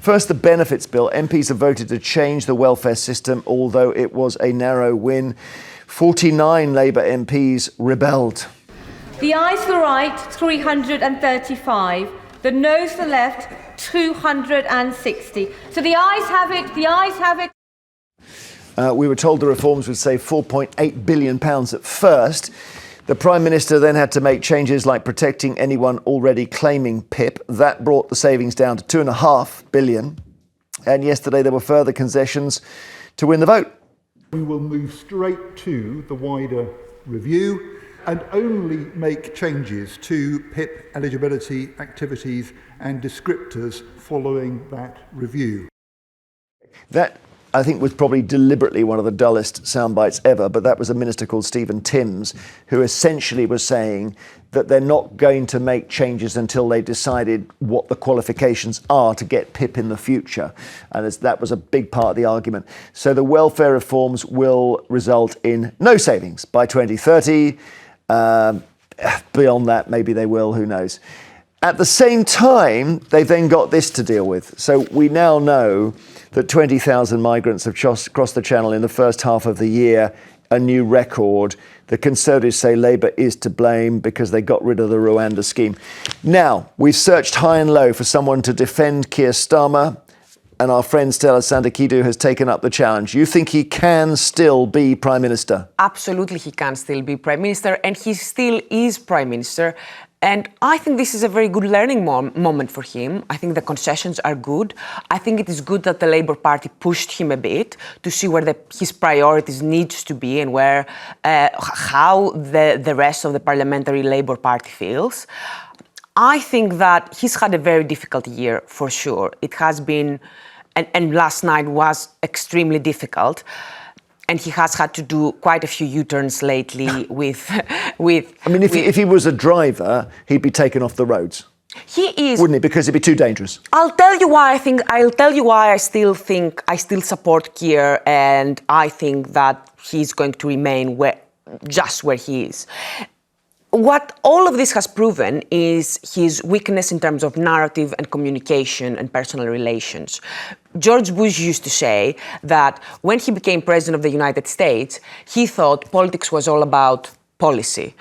First, the benefits bill. MPs have voted to change the welfare system, although it was a narrow win. 49 Labour MPs rebelled. The ayes to the right, 335. The noes to the left, 260. So the ayes have it, the ayes have it. We were told the reforms would save £4.8 billion at first. The Prime Minister then had to make changes like protecting anyone already claiming PIP. That brought the savings down to £2.5 billion. And yesterday there were further concessions to win the vote. We will move straight to the wider review and only make changes to PIP eligibility activities and descriptors following that review. That, I think, was probably deliberately one of the dullest soundbites ever, but that was a minister called Stephen Timms, who essentially was saying that they're not going to make changes until they decided what the qualifications are to get PIP in the future. And that was a big part of the argument. So the welfare reforms will result in no savings by 2030. Beyond that, maybe they will, who knows. At the same time, they've then got this to deal with. So we now know that 20,000 migrants have crossed the Channel in the first half of the year, a new record. The Conservatives say Labour is to blame because they got rid of the Rwanda scheme. Now, we've searched high and low for someone to defend Keir Starmer, and our friend Stella has taken up the challenge. You think he can still be Prime Minister? Absolutely, he can still be Prime Minister, and he still is Prime Minister. And I think this is a very good learning moment for him. I think the concessions are good. I think it is good that the Labour Party pushed him a bit to see where his priorities needs to be and where how the rest of the parliamentary Labour Party feels. I think that he's had a very difficult year for sure. It has been, and last night was extremely difficult. And he has had to do quite a few U-turns lately with. I mean, if he was a driver, he'd be taken off the roads. He is, wouldn't he? Because it'd be too dangerous. I'll tell you why I still support Keir, and I think that he's going to remain just where he is. What all of this has proven is his weakness in terms of narrative and communication and personal relations. George Bush used to say that when he became president of the United States, he thought politics was all about policy.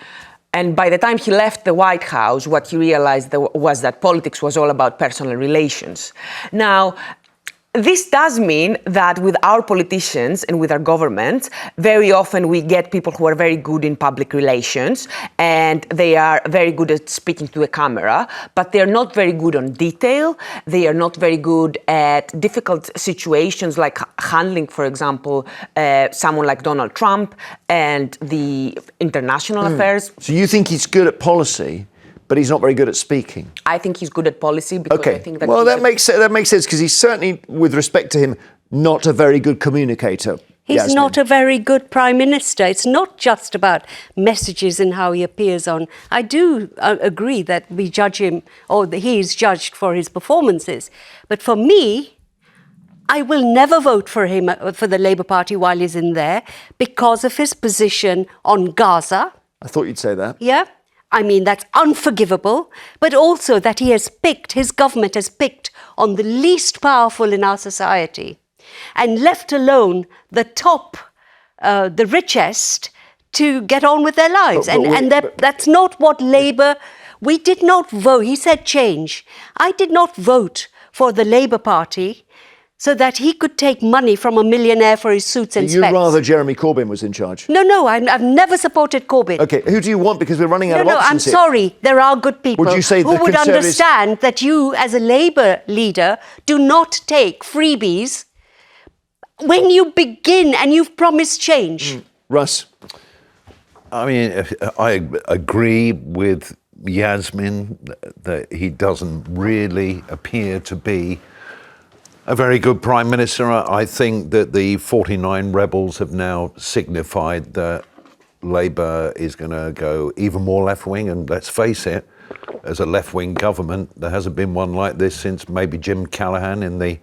And by the time he left the White House, what he realized was that politics was all about personal relations. Now, this does mean that with our politicians and with our government, very often we get people who are very good in public relations and they are very good at speaking to a camera, but they're not very good on detail. They are not very good at difficult situations like handling, for example, someone like Donald Trump and the international affairs. So you think he's good at policy, but he's not very good at speaking? I think he's good at policy because I think that. Well, that makes sense because he's certainly, with respect to him, not a very good communicator. He's Yasmin. not a very good Prime Minister. It's not just about messages and how he appears on. I do agree that we judge him, or that he is judged for his performances. But for me, I will never vote for him, for the Labour Party while he's in there, because of his position on Gaza. I thought you'd say that. Yeah. I mean, that's unforgivable, but also that his government has picked on the least powerful in our society and left alone the top, the richest, to get on with their lives. That's not what Labour, we did not vote. He said change. I did not vote for the Labour Party so that he could take money from a millionaire for his suits and specs. You'd rather Jeremy Corbyn was in charge? No, I've never supported Corbyn. OK, who do you want? Because we're running out of options I'm here. sorry, there are good people would you say who would understand that you, as a Labour leader, do not take freebies when you begin and you've promised change. Russ? I mean, I agree with Yasmin that he doesn't really appear to be a very good Prime Minister. I think that the 49 rebels have now signified that Labour is going to go even more left-wing, and let's face it, as a left-wing government, there hasn't been one like this since maybe Jim Callaghan in the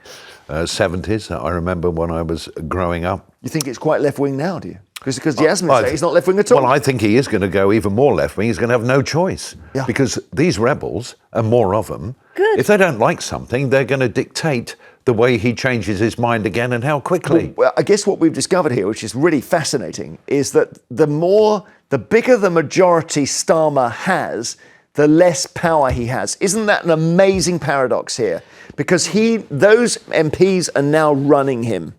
70s. I remember when I was growing up. You think it's quite left-wing now, do you? Because Yasmin says he's not left-wing at all. Well, I think he is going to go even more left-wing. He's going to have no choice. Yeah. Because these rebels, and more of them, if they don't like something, they're going to dictate the way he changes his mind again and how quickly. Well, I guess what we've discovered here, which is really fascinating, is that the bigger the majority Starmer has, the less power he has. Isn't that an amazing paradox here? Because those MPs are now running him.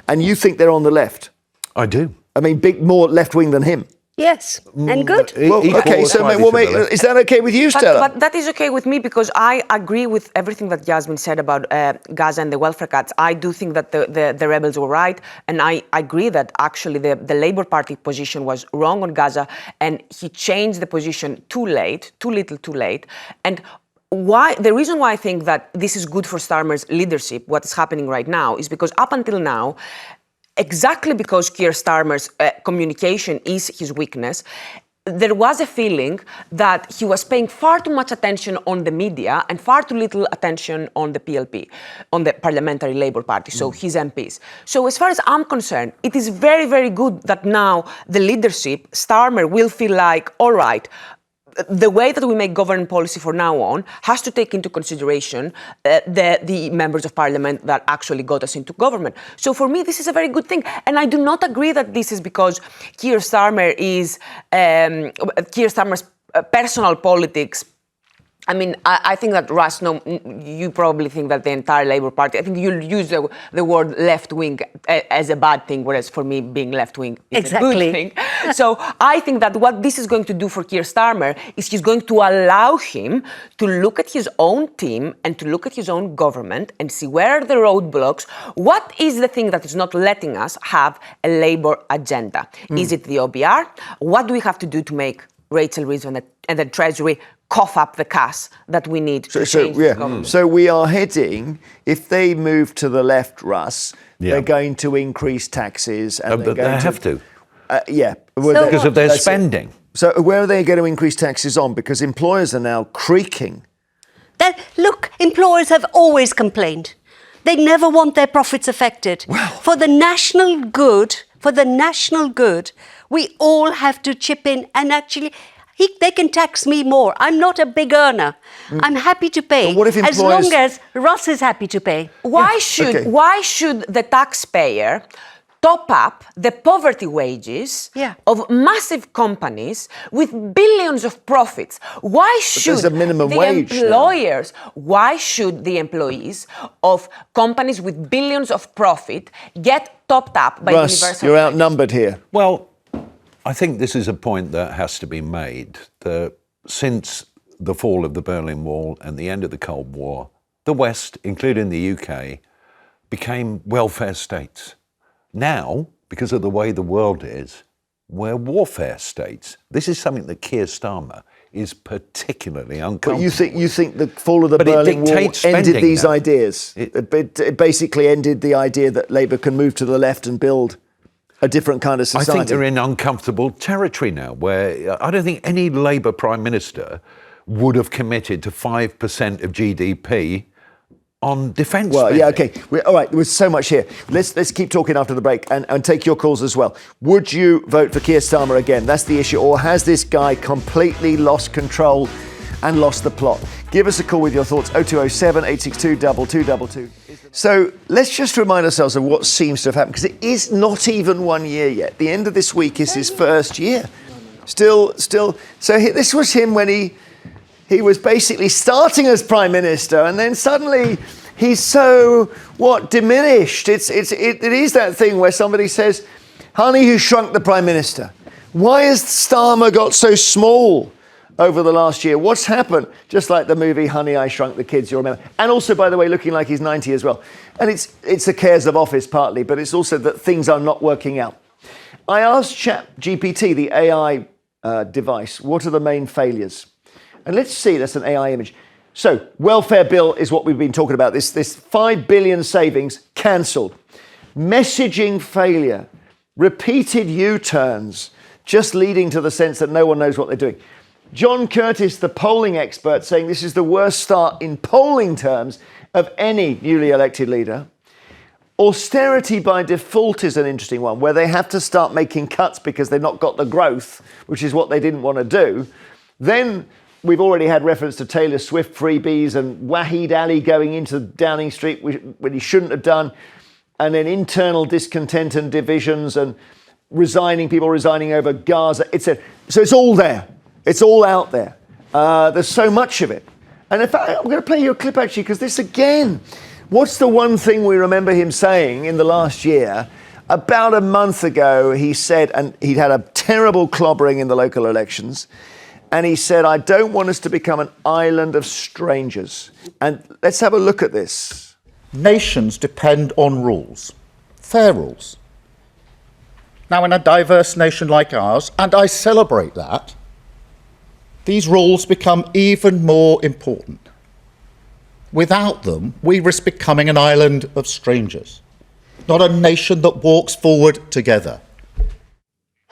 And you think they're on the left. I do. I mean, more left-wing than him. Yes, and good. Well, okay, so is that okay with you, Stella? But that is okay with me because I agree with everything that Yasmin said about Gaza and the welfare cuts. I do think that the rebels were right, and I agree that actually the Labour Party position was wrong on Gaza, and he changed the position too late, too little too late. And the reason why I think that this is good for Starmer's leadership, what is happening right now, is because up until now, exactly because Keir Starmer's communication is his weakness, there was a feeling that he was paying far too much attention on the media and far too little attention on the PLP, on the Parliamentary Labour Party, so his MPs. So as far as I'm concerned, it is very, very good that now the leadership, Starmer, will feel like, all right, the way that we make government policy from now on has to take into consideration the members of parliament that actually got us into government. So for me, this is a very good thing. And I do not agree that this is because Keir Starmer's personal politics. I mean, I think that Russ, you probably think that the entire Labour Party, I think you'll use the word left-wing as a bad thing, whereas for me, being left-wing is a good thing. So I think that what this is going to do for Keir Starmer is he's going to allow him to look at his own team and to look at his own government and see where are the roadblocks, what is the thing that is not letting us have a Labour agenda. Is it the OBR? What do we have to do to make Rachel Reeves and the Treasury cough up the cash that we need to change the government? So we are heading, if they move to the left, Russ, they're going to increase taxes. And But they have to. Because of their spending. So where are they going to increase taxes on? Because employers are now creaking. Look, employers have always complained. They never want their profits affected. For the national good, we all have to chip in and actually... they can tax me more. I'm not a big earner. I'm happy to pay. But what if as long as Russ is happy to pay. Why should the taxpayer top up the poverty wages of massive companies with billions of profits? Why should a minimum the wage employers, why should the employees of companies with billions of profit get topped up by Russ, universal you're wage? outnumbered here. Well, I think this is a point that has to be made, that since the fall of the Berlin Wall and the end of the Cold War, the West, including the UK, became welfare states. Now, because of the way the world is, we're warfare states. This is something that Keir Starmer is particularly uncomfortable. But you think the fall of the Berlin Wall ended these ideas? It basically ended the idea that Labour can move to the left and build a different kind of society. I think they're in uncomfortable territory now, where I don't think any Labour Prime Minister would have committed to 5% of GDP on defence spending. Okay. All right, there's so much here. Let's keep talking after the break and take your calls as well. Would you vote for Keir Starmer again? That's the issue. Or has this guy completely lost control and lost the plot? Give us a call with your thoughts, 0207 862 2222. So let's just remind ourselves of what seems to have happened, because it is not even 1 year yet. The end of this week is his first year. Still. So this was him when he was basically starting as Prime Minister, and then suddenly he's so, diminished. It is that thing where somebody says, honey, who shrunk the Prime Minister? Why has Starmer got so small over the last year? What's happened? Just like the movie Honey, I Shrunk the Kids, you'll remember. And also, by the way, looking like he's 90 as well. And it's the cares of office partly, but it's also that things are not working out. I asked ChatGPT, the AI device, what are the main failures? And let's see, that's an AI image. So, welfare bill is what we've been talking about. This 5 billion savings cancelled. Messaging failure. Repeated U-turns, just leading to the sense that no one knows what they're doing. John Curtis, the polling expert, saying this is the worst start in polling terms of any newly elected leader. Austerity by default is an interesting one, where they have to start making cuts because they've not got the growth, which is what they didn't want to do. Then we've already had reference to Taylor Swift freebies and Wahid Ali going into Downing Street when he shouldn't have done, and then internal discontent and divisions and people resigning over Gaza, etc. So it's all there. It's all out there. There's so much of it. And in fact, I'm going to play you a clip actually, because this again, what's the one thing we remember him saying in the last year? About a month ago, he said, and he'd had a terrible clobbering in the local elections, and he said, I don't want us to become an island of strangers. And let's have a look at this. Nations depend on rules, fair rules. Now, in a diverse nation like ours, and I celebrate that, these rules become even more important. Without them, we risk becoming an island of strangers, not a nation that walks forward together.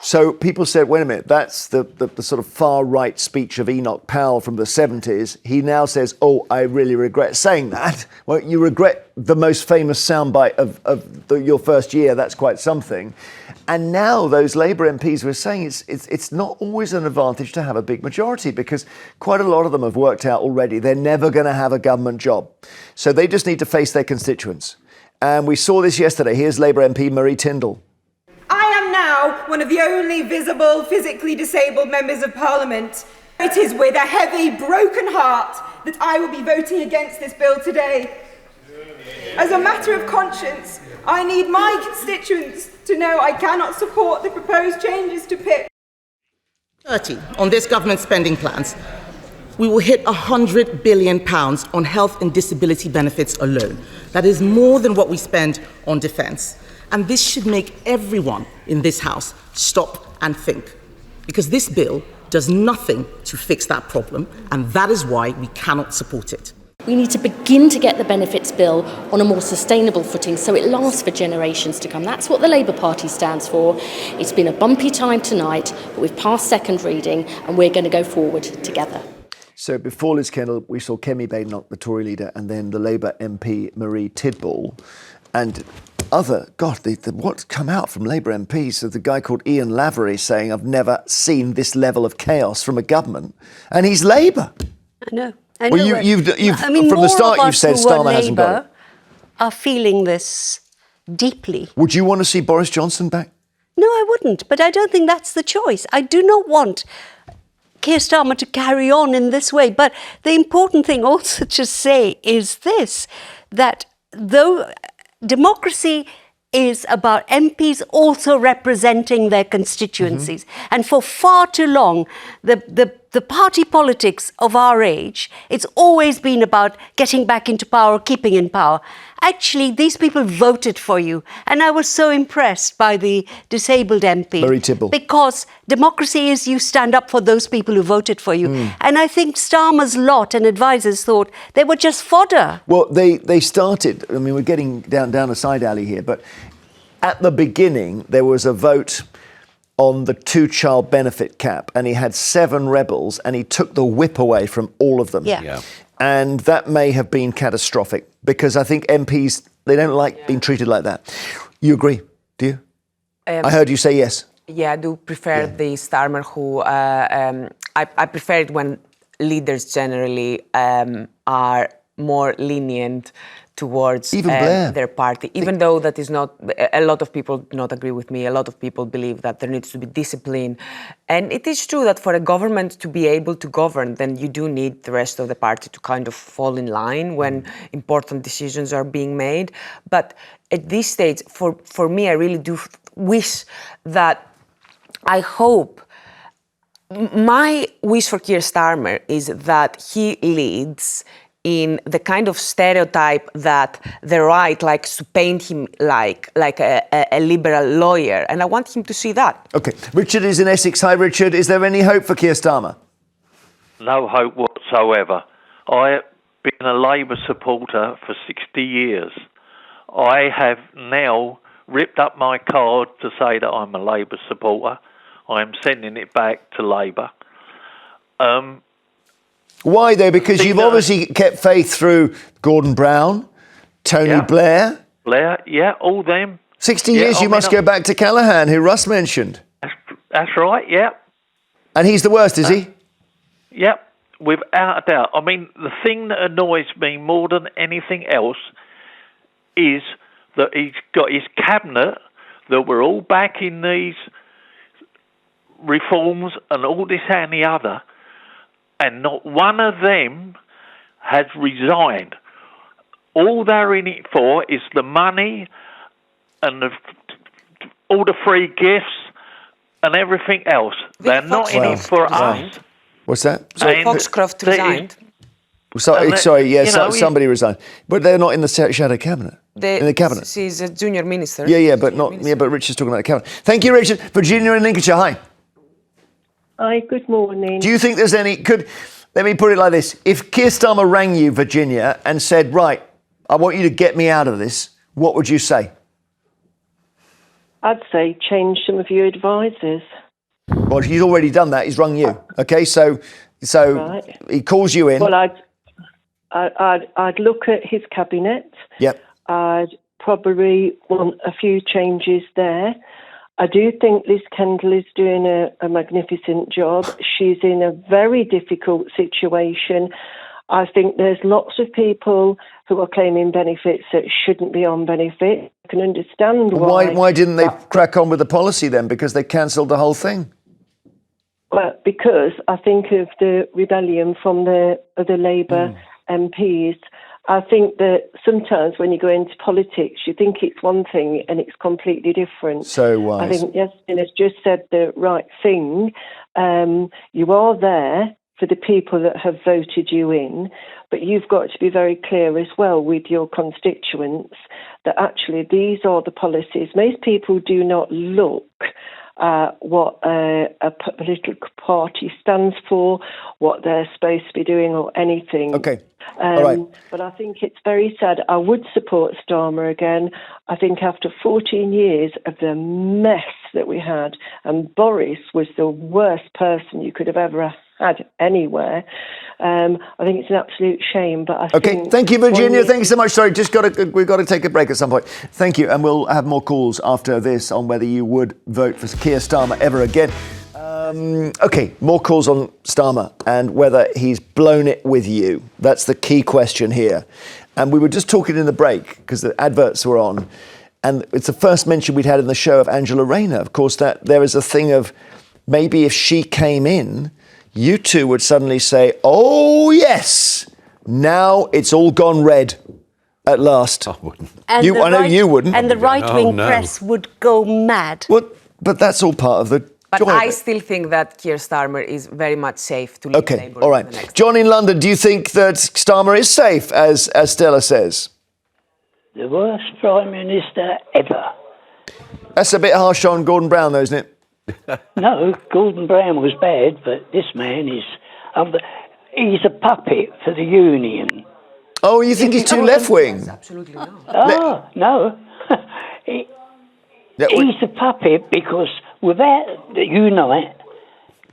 So people said, wait a minute, that's the sort of far-right speech of Enoch Powell from the 70s. He now says, oh, I really regret saying that. Well, you regret the most famous soundbite of your first year. That's quite something. And now those Labour MPs were saying it's not always an advantage to have a big majority, because quite a lot of them have worked out already they're never going to have a government job. So they just need to face their constituents. And we saw this yesterday. Here's Labour MP Marie Tyndall. I am now one of the only visible, physically disabled members of Parliament. It is with a heavy, broken heart that I will be voting against this bill today. As a matter of conscience, I need my constituents to know I cannot support the proposed changes to PIP. 30 on this government spending plans. We will hit £100 billion on health and disability benefits alone. That is more than what we spend on defence. And this should make everyone in this House stop and think, because this bill does nothing to fix that problem, and that is why we cannot support it. We need to begin to get the benefits bill on a more sustainable footing so it lasts for generations to come. That's what the Labour Party stands for. It's been a bumpy time tonight, but we've passed second reading and we're going to go forward together. So before Liz Kendall, we saw Kemi Badenoch, the Tory leader, and then the Labour MP Marie Tyndall, and what's come out from Labour MPs. So the guy called Ian Lavery saying, I've never seen this level of chaos from a government, and he's Labour. I know. Well, you've from the start you've said Starmer hasn't got it. Are feeling this deeply. Would you want to see Boris Johnson back? No, I wouldn't, but I don't think that's the choice. I do not want Keir Starmer to carry on in this way. But the important thing also to say is this, that though democracy is about MPs also representing their constituencies. Mm-hmm. And for far too long, the party politics of our age, it's always been about getting back into power, keeping in power. Actually, these people voted for you. And I was so impressed by the disabled MP. Marie Tyndall. Because democracy is you stand up for those people who voted for you. Mm. And I think Starmer's lot and advisors thought they were just fodder. Well, they started, I mean, we're getting down a side alley here, but at the beginning, there was a vote on the 2-child benefit cap, and he had 7 rebels, and he took the whip away from all of them. Yeah. And that may have been catastrophic, because I think MPs, they don't like being treated like that. You agree, do you? I heard you say yes. Yeah, I do prefer the Starmer who... I prefer it when leaders generally are more lenient towards their party, even though that is not, a lot of people do not agree with me. A lot of people believe that there needs to be discipline. And it is true that for a government to be able to govern, then you do need the rest of the party to kind of fall in line when important decisions are being made. But at this stage, for me, I really do wish that, I hope, my wish for Keir Starmer is that he leads in the kind of stereotype that the right likes to paint him like a liberal lawyer. And I want him to see that. OK. Richard is in Essex. Hi, Richard. Is there any hope for Keir Starmer? No hope whatsoever. I've been a Labour supporter for 60 years. I have now ripped up my card to say that I'm a Labour supporter. I'm sending it back to Labour. Why, though? Because you've obviously kept faith through Gordon Brown, Tony Blair, Blair, yeah, all them. 60 Yeah, years, I you mean, must go back to Callaghan, who Russ mentioned. That's right, yeah. And he's the worst, is he? Yep, without a doubt. I mean, the thing that annoys me more than anything else is that he's got his cabinet that we're all backing these reforms and all this and the other, and not one of them has resigned. All they're in it for is the money and all the free gifts and everything else. They're not in it for us. What's that? So Foxcroft resigned. Somebody resigned, but they're not in the shadow cabinet. In the cabinet. She's a junior minister. But Richard's talking about the cabinet. Thank you, Richard. Virginia in Lincolnshire. Hi. Hi. Good morning. Do you think there's any? Let me put it like this: if Keir Starmer rang you, Virginia, and said, "Right, I want you to get me out of this," what would you say? I'd say change some of your advisors. Well, he's already done that. He's rung you. Okay, so Right. he calls you in. Well, I'd look at his cabinet. Yep. I'd probably want a few changes there. I do think Liz Kendall is doing a magnificent job. She's in a very difficult situation. I think there's lots of people who are claiming benefits that shouldn't be on benefit. I can understand why. Why didn't they crack on with the policy then? Because they cancelled the whole thing. Well, because I think of the rebellion from the Labour MPs. I think that sometimes when you go into politics, you think it's one thing and it's completely different. So wise. I think Yasmin has just said the right thing. You are there for the people that have voted you in, but you've got to be very clear as well with your constituents that actually these are the policies. Most people do not look what a political party stands for, what they're supposed to be doing or anything. Okay. All right. But I think it's very sad. I would support Starmer again. I think after 14 years of the mess that we had, and Boris was the worst person you could have ever had anywhere. I think it's an absolute shame. But Thank you, Virginia. Thank you so much. Sorry, we've got to take a break at some point. Thank you, and we'll have more calls after this on whether you would vote for Keir Starmer ever again. More calls on Starmer and whether he's blown it with you. That's the key question here. And we were just talking in the break because the adverts were on, and it's the first mention we'd had in the show of Angela Rayner. Of course, that there is a thing of maybe if she came in, you two would suddenly say, "Oh yes, now it's all gone red at last." I wouldn't. And I know you wouldn't. And the right-wing press would go mad. Well, but that's all part of the. But I still think that Keir Starmer is very much safe to lead Labour. All right. John in London, do you think that Starmer is safe, as Stella says? The worst Prime Minister ever. That's a bit harsh on Gordon Brown, though, isn't it? No, Gordon Brown was bad, but this man is... he's a puppet for the Union. Oh, you think he's too left-wing? Absolutely not. Oh, no. He's a puppet because without the Unite,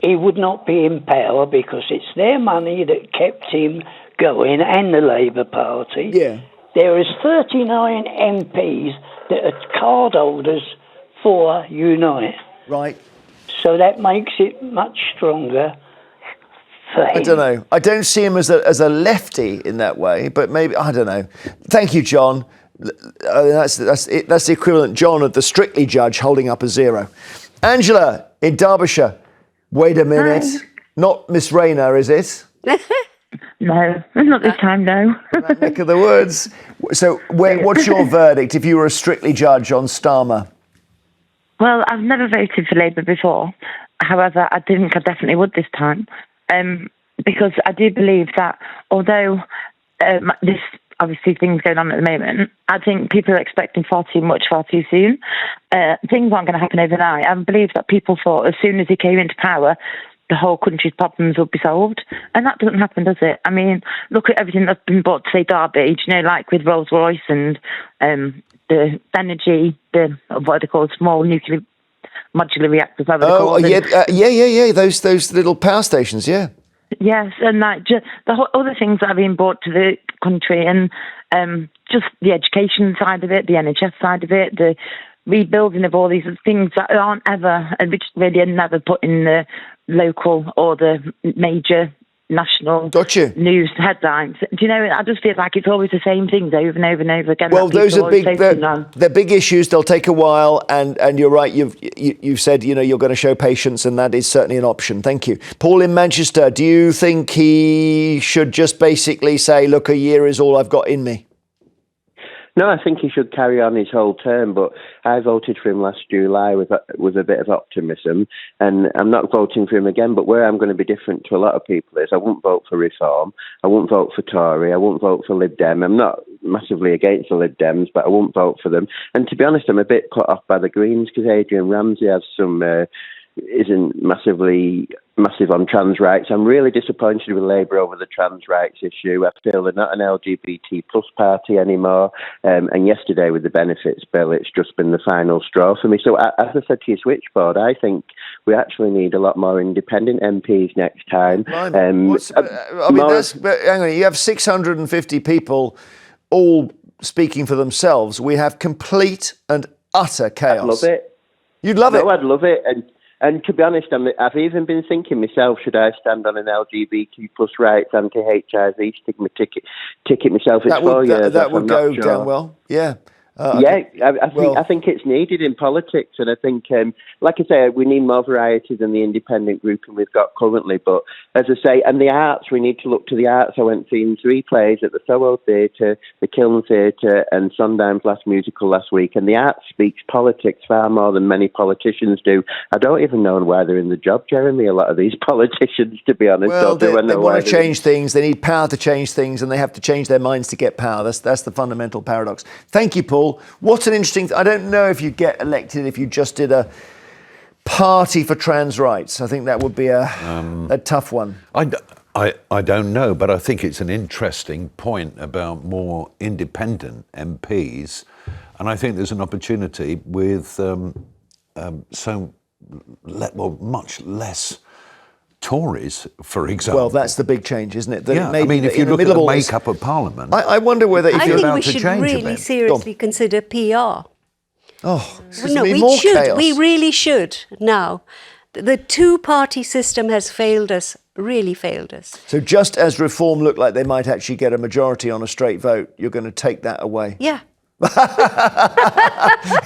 he would not be in power because it's their money that kept him going and the Labour Party. Yeah. There is 39 MPs that are card holders for Unite. Right. So that makes it much stronger for him. I don't know. I don't see him as a lefty in that way, but maybe, I don't know. Thank you, John. That's it. That's the equivalent, John, of the Strictly judge holding up a 0. Angela in Derbyshire. Wait a minute. Hi. Not Miss Rayner, is it? No, not this time, no. That neck of the woods. So what's your verdict if you were a Strictly judge on Starmer? Well, I've never voted for Labour before. However, I think I definitely would this time. Because I do believe that although this obviously things going on at the moment, I think people are expecting far too much far too soon. Things aren't going to happen overnight. I believe that people thought as soon as he came into power, the whole country's problems would be solved. And that doesn't happen, does it? I mean, look at everything that's been brought to, say, Derby, like with Rolls-Royce and the energy, what they call small nuclear modular reactors. Yeah. Those little power stations, yeah. Yes, and other things that have been brought to the country, and just the education side of it, the NHS side of it, the rebuilding of all these things that aren't ever, and which really are never put in the local or the major national news headlines. Do you know, I just feel like it's always the same things over and over and over again. Well, those are big. They're big issues. They'll take a while, and you're right. You've said you're going to show patience, and that is certainly an option. Thank you, Paul in Manchester. Do you think he should just basically say, "Look, a year is all I've got in me"? No, I think he should carry on his whole term, but I voted for him last July with a bit of optimism, and I'm not voting for him again, but where I'm going to be different to a lot of people is I won't vote for Reform, I won't vote for Tory, I won't vote for Lib Dem. I'm not massively against the Lib Dems, but I won't vote for them. And to be honest, I'm a bit put off by the Greens because Adrian Ramsey has isn't massive on trans rights. I'm really disappointed with Labour over the trans rights issue. I feel they're not an LGBT plus party anymore. And yesterday with the benefits bill, it's just been the final straw for me. So as I said to your switchboard, I think we actually need a lot more independent MPs next time. Hang on, you have 650 people all speaking for themselves. We have complete and utter chaos. I'd love it. You'd love it? No, I'd love it. And to be honest, I've even been thinking myself, should I stand on an LGBT plus rights anti-HIV stigma ticket myself? It's 4 years. That would go down well. Yeah. I think it's needed in politics, and I think, like I say, we need more variety than the independent grouping we've got currently. But as I say, and the arts, we need to look to the arts. I went seeing 3 plays at the Soho Theatre, the Kiln Theatre, and Sondheim's last musical last week. And the arts speaks politics far more than many politicians do. I don't even know why they're in the job, Jeremy. A lot of these politicians, to be honest. Well, they want to change things. They need power to change things, and they have to change their minds to get power. That's the fundamental paradox. Thank you, Paul. What an interesting... I don't know if you'd get elected if you just did a party for trans rights. I think that would be a tough one. I don't know, but I think it's an interesting point about more independent MPs. And I think there's an opportunity with much less Tories, for example. Well, that's the big change, isn't it? If you look at the makeup of Parliament... I wonder whether... I think we should really seriously consider PR. Oh, chaos. We really should now. The two-party system has failed us, really failed us. So just as Reform looked like they might actually get a majority on a straight vote, you're going to take that away? Yeah.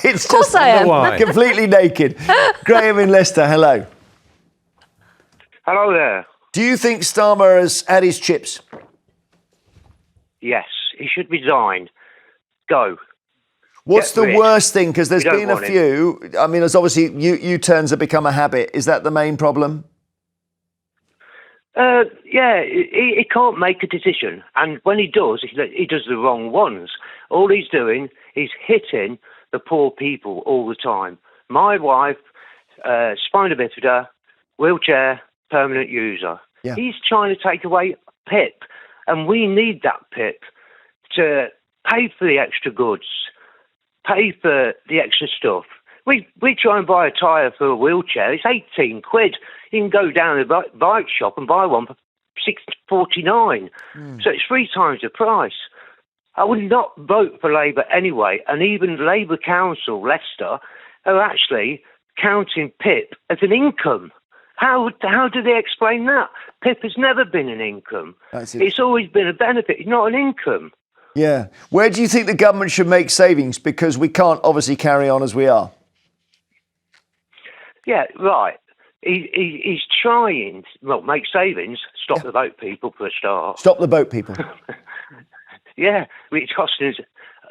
It's of course I am. Completely naked. Graham in Leicester, hello. Hello there. Do you think Starmer has had his chips? Yes, he should resign. Go. What's the worst thing? Because there's been a few. I mean, there's obviously U-turns have become a habit. Is that the main problem? Yeah, he can't make a decision. And when he does, he does the wrong ones. All he's doing is hitting the poor people all the time. My wife, spina bifida, wheelchair, permanent user. Yeah. He's trying to take away PIP, and we need that PIP to pay for the extra goods, pay for the extra stuff. We try and buy a tyre for a wheelchair. It's 18 quid. You can go down to the bike shop and buy one for £6.49. So it's 3 times the price. I would not vote for Labour anyway, and even Labour Council, Leicester, are actually counting PIP as an income. How do they explain that? PIP has never been an income. It's always been a benefit. It's not an income. Yeah. Where do you think the government should make savings? Because we can't obviously carry on as we are. Yeah, right. He's trying to make savings. Stop the boat people for a start. Stop the boat people. Yeah, it's costing us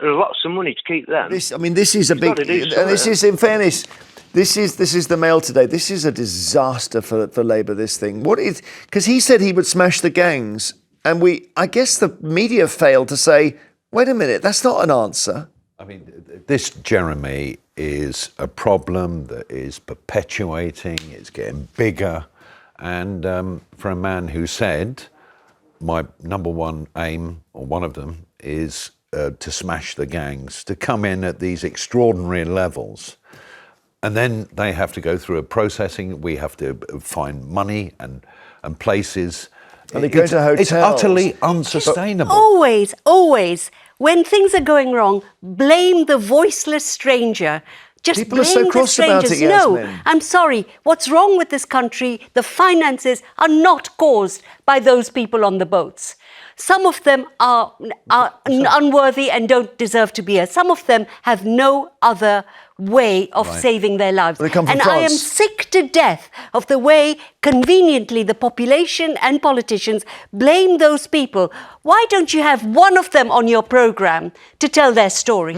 lots of money to keep them. This is a big... And this is, in fairness... This is the Mail today. This is a disaster for Labour, this thing. Because he said he would smash the gangs, and I guess the media failed to say, wait a minute, that's not an answer. I mean, this, Jeremy, is a problem that is perpetuating, it's getting bigger, and for a man who said, my number one aim, or one of them, is to smash the gangs, to come in at these extraordinary levels. And then they have to go through a processing. We have to find money and places And they go to hotels. It's utterly unsustainable. Always, when things are going wrong, blame the voiceless stranger. Just People are blame so the cross about strangers. it, No, Yasmin. I'm sorry. What's wrong with this country? The finances are not caused by those people on the boats. Some of them are unworthy and don't deserve to be here. Some of them have no other way of saving their lives. They come from and France. I am sick to death of the way, conveniently, the population and politicians blame those people. Why don't you have one of them on your programme to tell their story?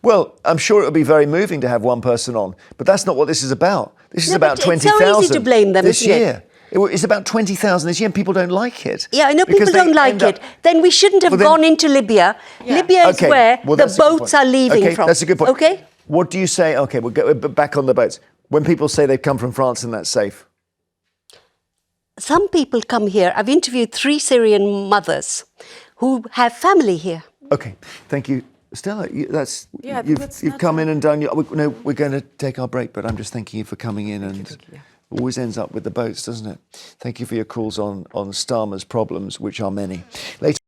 Well, I'm sure it would be very moving to have one person on, but that's not what this is about. This is No, about but it's 20,000 so easy to blame them, this isn't it? year. It's about 20,000 this year, and people don't like it. Yeah, I know Because people they don't like end up- it. Then we shouldn't have Well, then- gone into Libya. Libya is Okay, where well, the that's a good boats point. are leaving Okay, from. that's a good point. Okay? What do you say? Okay, we'll go back on the boats. When people say they've come from France and that's safe. Some people come here. I've interviewed 3 Syrian mothers who have family here. Okay, thank you. Stella, Yeah, you've come in and done your... No, we're going to take our break, but I'm just thanking you for coming in and... Always ends up with the boats, doesn't it? Thank you for your calls on Starmer's problems, which are many. Later.